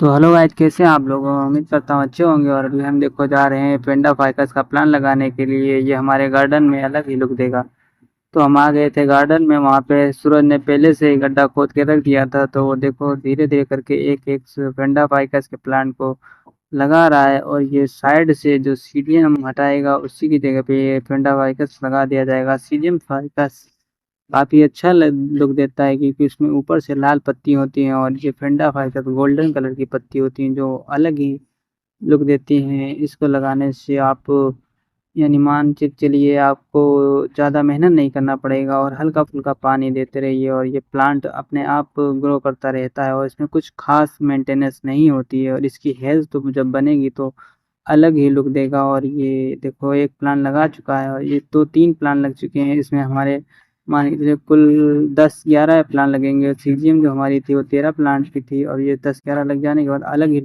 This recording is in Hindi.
तो हेलो गाइस, कैसे हैं आप लोग। उम्मीद करता हूँ अच्छे होंगे। और अभी हम देखो जा रहे हैं पेंडा फाइकस का प्लान लगाने के लिए। ये हमारे गार्डन में अलग ही लुक देगा। तो हम आ गए थे गार्डन में। वहाँ पे सूरज ने पहले से ही गड्ढा खोद के रख दिया था। तो वो देखो धीरे धीरे करके एक एक पेंडा फाइकस के प्लांट को लगा रहा है। और ये साइड से जो सीढ़ियाँ हम हटाएगा उसी की जगह पे ये पेंडा फाइकस लगा दिया जाएगा। सीजियम फाइकस काफ़ी अच्छा लुक देता है, क्योंकि उसमें ऊपर से लाल पत्ती होती हैं और ये फेंडा फाइकस गोल्डन कलर की पत्ती होती हैं, जो अलग ही लुक देती हैं। इसको लगाने से आप यानी मान के चलिए आपको ज़्यादा मेहनत नहीं करना पड़ेगा और हल्का फुल्का पानी देते रहिए और ये प्लांट अपने आप ग्रो करता रहता है। और इसमें कुछ खास मेंटेनेंस नहीं होती है और इसकी हेल्थ तो जब बनेगी तो अलग ही लुक देगा। और ये देखो एक प्लांट लगा चुका है और ये तो 3 प्लांट लग चुके हैं। इसमें हमारे मान के चलिए कुल 10-11 प्लांट लगेंगे। सीजीएम जो हमारी थी वो 13 प्लांट की थी और ये 10-11 लग जाने के बाद अलग ही